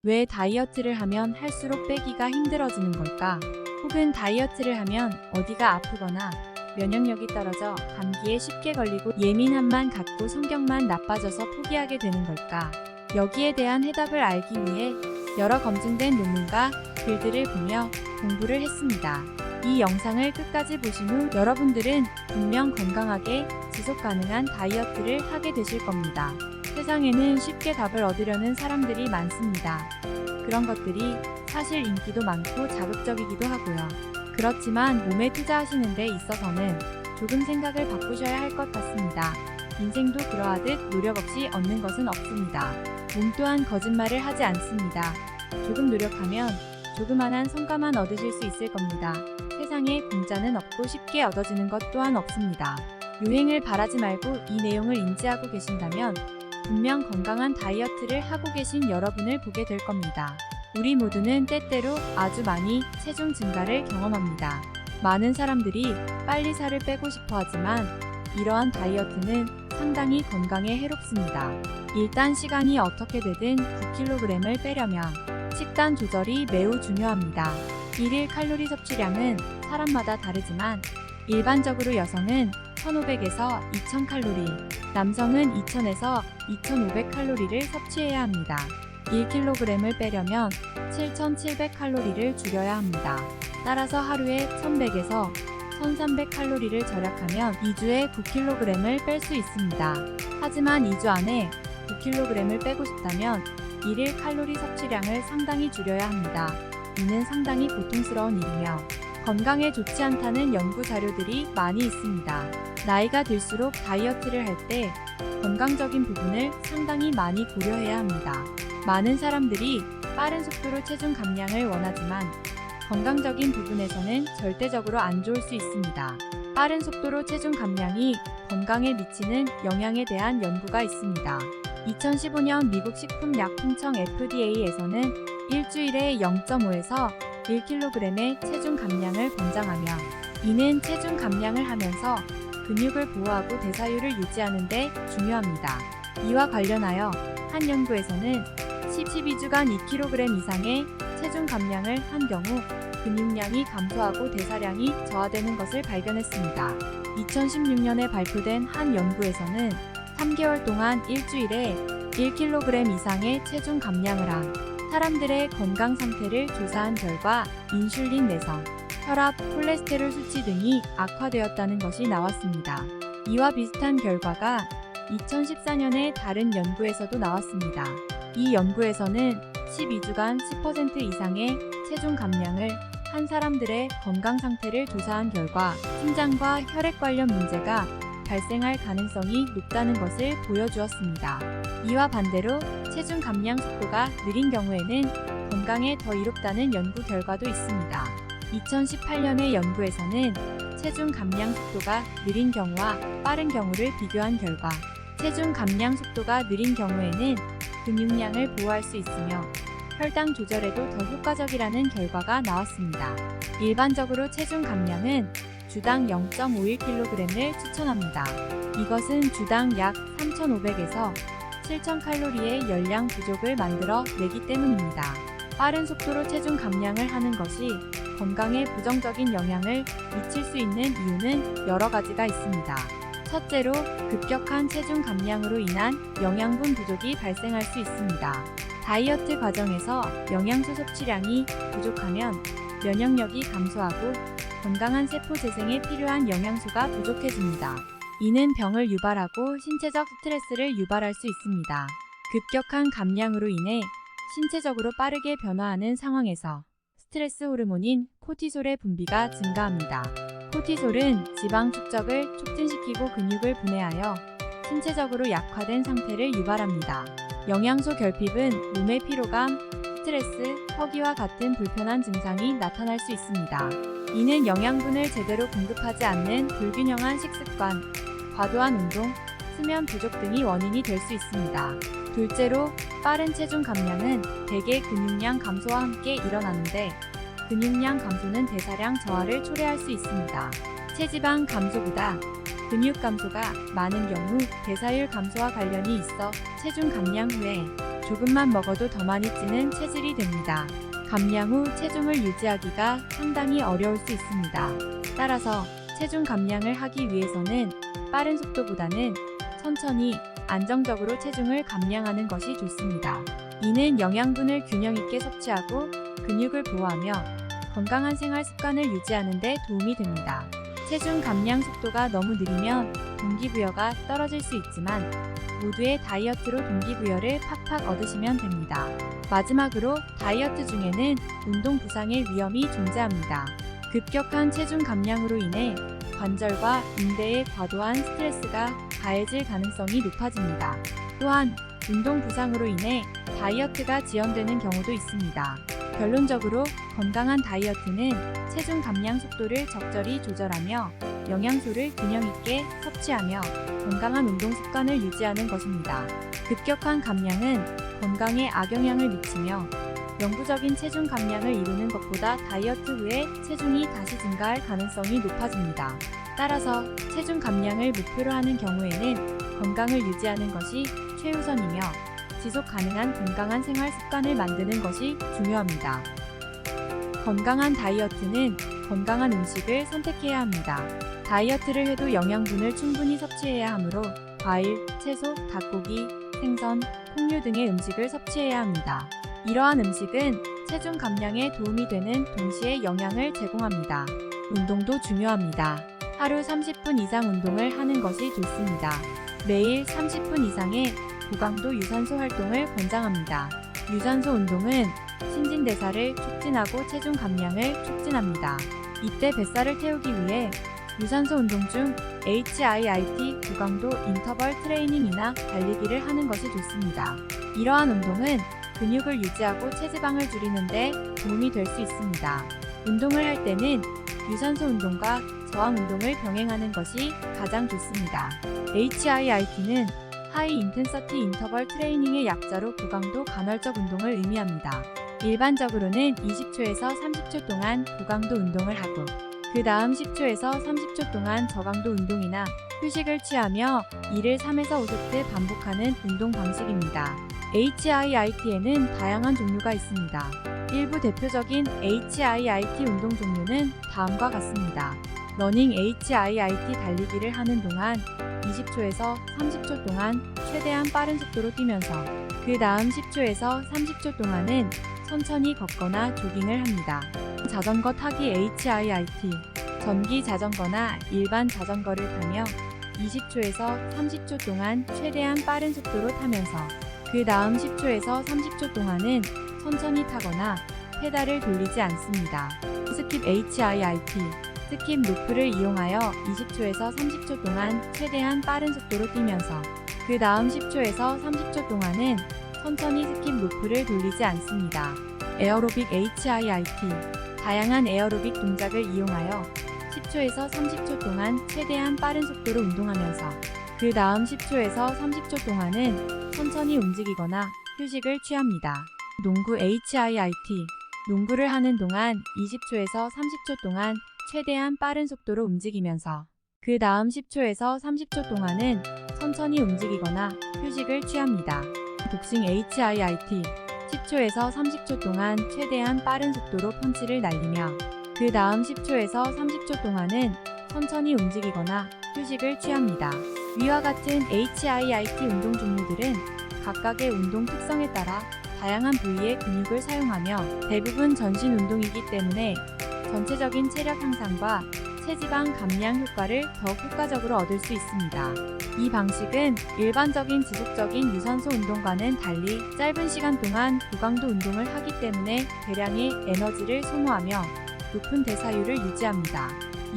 왜 다이어트를 하면 할수록 빼기가 힘들어지는 걸까? 혹은 다이어트를 하면 어디가 아프거나 면역력이 떨어져 감기에 쉽게 걸리고 예민함만 갖고 성격만 나빠져서 포기하게 되는 걸까? 여기에 대한 해답을 알기 위해 여러 검증된 논문과 글들을 보며 공부를 했습니다. 이 영상을 끝까지 보신 후 여러분들은 분명 건강하게 지속 가능한 다이어트를 하게 되실 겁니다. 세상에는 쉽게 답을 얻으려는 사람들이 많습니다. 그런 것들이 사실 인기도 많고 자극적이기도 하고요. 그렇지만 몸에 투자하시는 데 있어서는 조금 생각을 바꾸셔야 할 것 같습니다. 인생도 그러하듯 노력 없이 얻는 것은 없습니다. 몸 또한 거짓말을 하지 않습니다. 조금 노력하면 조그만한 성과만 얻으실 수 있을 겁니다. 세상에 공짜는 없고 쉽게 얻어지는 것 또한 없습니다. 유행을 바라지 말고 이 내용을 인지하고 계신다면 분명 건강한 다이어트를 하고 계신 여러분을 보게 될 겁니다. 우리 모두는 때때로 아주 많이 체중 증가를 경험합니다. 많은 사람들이 빨리 살을 빼고 싶어 하지만 이러한 다이어트는 상당히 건강에 해롭습니다. 일단 시간이 어떻게 되든 9kg을 빼려면 식단 조절이 매우 중요합니다. 일일 칼로리 섭취량은 사람마다 다르지만 일반적으로 여성은 1500에서 2000칼로리, 남성은 2000에서 2500칼로리를 섭취해야 합니다. 1kg을 빼려면 7700칼로리를 줄여야 합니다. 따라서 하루에 1100에서 1300칼로리를 절약하면 2주에 9kg을 뺄 수 있습니다. 하지만 2주 안에 9kg을 빼고 싶다면 일일 칼로리 섭취량을 상당히 줄여야 합니다. 이는 상당히 고통스러운 일이며 건강에 좋지 않다는 연구 자료들이 많이 있습니다. 나이가 들수록 다이어트를 할 때 건강적인 부분을 상당히 많이 고려해야 합니다. 많은 사람들이 빠른 속도로 체중 감량을 원하지만 건강적인 부분에서는 절대적으로 안 좋을 수 있습니다. 빠른 속도로 체중 감량이 건강에 미치는 영향에 대한 연구가 있습니다. 2015년 미국 식품약품청 FDA에서는 일주일에 0.5에서 1kg의 체중 감량을 권장하며 이는 체중 감량을 하면서 근육을 보호하고 대사율을 유지하는 데 중요합니다. 이와 관련하여 한 연구에서는 12주간 2kg 이상의 체중 감량을 한 경우 근육량이 감소하고 대사량이 저하되는 것을 발견했습니다. 2016년에 발표된 한 연구에서는 3개월 동안 일주일에 1kg 이상의 체중 감량을 한 사람들의 건강 상태를 조사한 결과 인슐린 내성, 혈압, 콜레스테롤 수치 등이 악화되었다는 것이 나왔습니다. 이와 비슷한 결과가 2014년에 다른 연구에서도 나왔습니다. 이 연구에서는 12주간 10% 이상의 체중 감량을 한 사람들의 건강 상태를 조사한 결과 심장과 혈액 관련 문제가 발생할 가능성이 높다는 것을 보여주었습니다. 이와 반대로 체중 감량 속도가 느린 경우에는 건강에 더 이롭다는 연구 결과도 있습니다. 2018년의 연구에서는 체중 감량 속도가 느린 경우와 빠른 경우를 비교한 결과 체중 감량 속도가 느린 경우에는 근육량을 보호할 수 있으며 혈당 조절에도 더 효과적이라는 결과가 나왔습니다. 일반적으로 체중 감량은 주당 0.51kg을 추천합니다. 이것은 주당 약 3,500에서 7,000칼로리의 열량 부족을 만들어 내기 때문입니다. 빠른 속도로 체중 감량을 하는 것이 건강에 부정적인 영향을 미칠 수 있는 이유는 여러 가지가 있습니다. 첫째로 급격한 체중 감량으로 인한 영양분 부족이 발생할 수 있습니다. 다이어트 과정에서 영양소 섭취량이 부족하면 면역력이 감소하고 건강한 세포 재생에 필요한 영양소가 부족해집니다. 이는 병을 유발하고 신체적 스트레스를 유발할 수 있습니다. 급격한 감량으로 인해 신체적으로 빠르게 변화하는 상황에서 스트레스 호르몬인 코티솔의 분비가 증가합니다. 코티솔은 지방 축적을 촉진시키고 근육을 분해하여 신체적으로 약화된 상태를 유발합니다. 영양소 결핍은 몸의 피로감, 스트레스, 허기와 같은 불편한 증상이 나타날 수 있습니다. 이는 영양분을 제대로 공급하지 않는 불균형한 식습관, 과도한 운동, 수면 부족 등이 원인이 될 수 있습니다. 둘째로 빠른 체중 감량은 대개 근육량 감소와 함께 일어나는데 근육량 감소는 대사량 저하를 초래할 수 있습니다. 체지방 감소보다 근육 감소가 많은 경우 대사율 감소와 관련이 있어 체중 감량 후에 조금만 먹어도 더 많이 찌는 체질이 됩니다. 감량 후 체중을 유지하기가 상당히 어려울 수 있습니다. 따라서 체중 감량을 하기 위해서는 빠른 속도보다는 천천히 안정적으로 체중을 감량하는 것이 좋습니다. 이는 영양분을 균형 있게 섭취하고 근육을 보호하며 건강한 생활 습관을 유지하는 데 도움이 됩니다. 체중 감량 속도가 너무 느리면 동기부여가 떨어질 수 있지만 모두의 다이어트로 동기부여를 팍팍 얻으시면 됩니다. 마지막으로 다이어트 중에는 운동 부상의 위험이 존재합니다. 급격한 체중 감량으로 인해 관절과 인대에 과도한 스트레스가 가해질 가능성이 높아집니다. 또한 운동 부상으로 인해 다이어트가 지연되는 경우도 있습니다. 결론적으로 건강한 다이어트는 체중 감량 속도를 적절히 조절하며 영양소를 균형 있게 섭취하며 건강한 운동 습관을 유지하는 것입니다. 급격한 감량은 건강에 악영향을 미치며 영구적인 체중 감량을 이루는 것보다 다이어트 후에 체중이 다시 증가할 가능성이 높아집니다. 따라서 체중 감량을 목표로 하는 경우에는 건강을 유지하는 것이 최우선이며 지속 가능한 건강한 생활 습관을 만드는 것이 중요합니다. 건강한 다이어트는 건강한 음식을 선택해야 합니다. 다이어트를 해도 영양분을 충분히 섭취해야 하므로 과일, 채소, 닭고기, 생선, 콩류 등의 음식을 섭취해야 합니다. 이러한 음식은 체중 감량에 도움이 되는 동시에 영양을 제공합니다. 운동도 중요합니다. 하루 30분 이상 운동을 하는 것이 좋습니다. 매일 30분 이상의 고강도 유산소 활동을 권장합니다. 유산소 운동은 신진대사를 촉진하고 체중 감량을 촉진합니다. 이때 뱃살을 태우기 위해 유산소 운동 중 HIIT 고강도 인터벌 트레이닝이나 달리기를 하는 것이 좋습니다. 이러한 운동은 근육을 유지하고 체지방을 줄이는 데 도움이 될 수 있습니다. 운동을 할 때는 유산소 운동과 저항 운동을 병행하는 것이 가장 좋습니다. HIIT는 하이 인텐서티 인터벌 트레이닝의 약자로 고강도 간헐적 운동을 의미합니다. 일반적으로는 20초에서 30초 동안 고강도 운동을 하고 그 다음 10초에서 30초 동안 저강도 운동이나 휴식을 취하며 이를 3에서 5세트 반복하는 운동 방식입니다. HIIT에는 다양한 종류가 있습니다. 일부 대표적인 HIIT 운동 종류는 다음과 같습니다. 러닝 HIIT 달리기를 하는 동안 20초에서 30초 동안 최대한 빠른 속도로 뛰면서 그 다음 10초에서 30초 동안은 천천히 걷거나 조깅을 합니다. 자전거 타기 HIIT 전기 자전거나 일반 자전거를 타며 20초에서 30초 동안 최대한 빠른 속도로 타면서 그 다음 10초에서 30초 동안은 천천히 타거나 페달을 돌리지 않습니다. 스킵 HIIT 스킵 로프를 이용하여 20초에서 30초 동안 최대한 빠른 속도로 뛰면서 그 다음 10초에서 30초 동안은 천천히 스킵 로프를 돌리지 않습니다. 에어로빅 HIIT 다양한 에어로빅 동작을 이용하여 10초에서 30초 동안 최대한 빠른 속도로 운동하면서 그 다음 10초에서 30초 동안은 천천히 움직이거나 휴식을 취합니다. 농구 HIIT 농구를 하는 동안 20초에서 30초 동안 최대한 빠른 속도로 움직이면서 그 다음 10초에서 30초 동안은 천천히 움직이거나 휴식을 취합니다. 복싱 HIIT 10초에서 30초 동안 최대한 빠른 속도로 펀치를 날리며 그 다음 10초에서 30초 동안은 천천히 움직이거나 휴식을 취합니다. 위와 같은 HIIT 운동 종류들은 각각의 운동 특성에 따라 다양한 부위의 근육을 사용하며 대부분 전신 운동이기 때문에 전체적인 체력 향상과 체지방 감량 효과를 더욱 효과적으로 얻을 수 있습니다. 이 방식은 일반적인 지속적인 유산소 운동과는 달리 짧은 시간 동안 고강도 운동을 하기 때문에 대량의 에너지를 소모하며 높은 대사율을 유지합니다.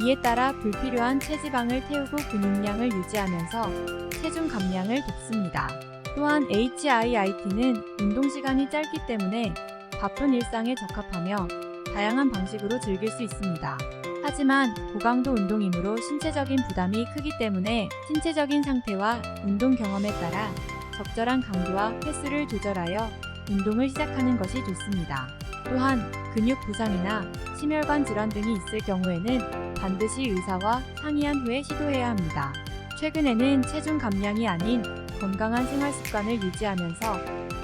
이에 따라 불필요한 체지방을 태우고 근육량을 유지하면서 체중 감량을 돕습니다. 또한 HIIT는 운동 시간이 짧기 때문에 바쁜 일상에 적합하며 다양한 방식으로 즐길 수 있습니다. 하지만 고강도 운동이므로 신체적인 부담이 크기 때문에 신체적인 상태와 운동 경험에 따라 적절한 강도와 횟수를 조절하여 운동을 시작하는 것이 좋습니다. 또한 근육 부상이나 심혈관 질환 등이 있을 경우에는 반드시 의사와 상의한 후에 시도해야 합니다. 최근에는 체중 감량이 아닌 건강한 생활 습관을 유지하면서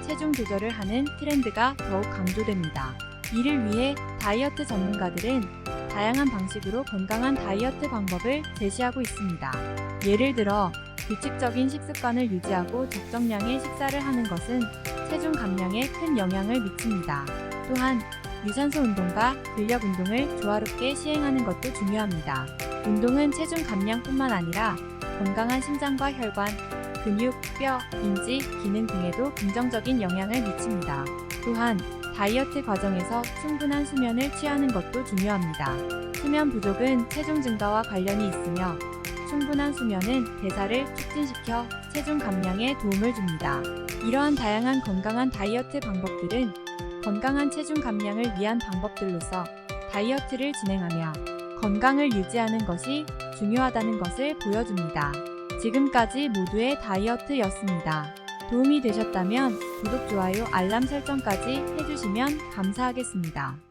체중 조절을 하는 트렌드가 더욱 강조됩니다. 이를 위해 다이어트 전문가들은 다양한 방식으로 건강한 다이어트 방법을 제시하고 있습니다. 예를 들어 규칙적인 식습관을 유지하고 적정량의 식사를 하는 것은 체중 감량에 큰 영향을 미칩니다. 또한 유산소 운동과 근력 운동을 조화롭게 시행하는 것도 중요합니다. 운동은 체중 감량뿐만 아니라 건강한 심장과 혈관, 근육, 뼈, 인지, 기능 등에도 긍정적인 영향을 미칩니다. 또한 다이어트 과정에서 충분한 수면을 취하는 것도 중요합니다. 수면 부족은 체중 증가와 관련이 있으며 충분한 수면은 대사를 촉진시켜 체중 감량에 도움을 줍니다. 이러한 다양한 건강한 다이어트 방법들은 건강한 체중 감량을 위한 방법들로서 다이어트를 진행하며 건강을 유지하는 것이 중요하다는 것을 보여줍니다. 지금까지 모두의 다이어트였습니다. 도움이 되셨다면 구독, 좋아요, 알람 설정까지 해주시면 감사하겠습니다.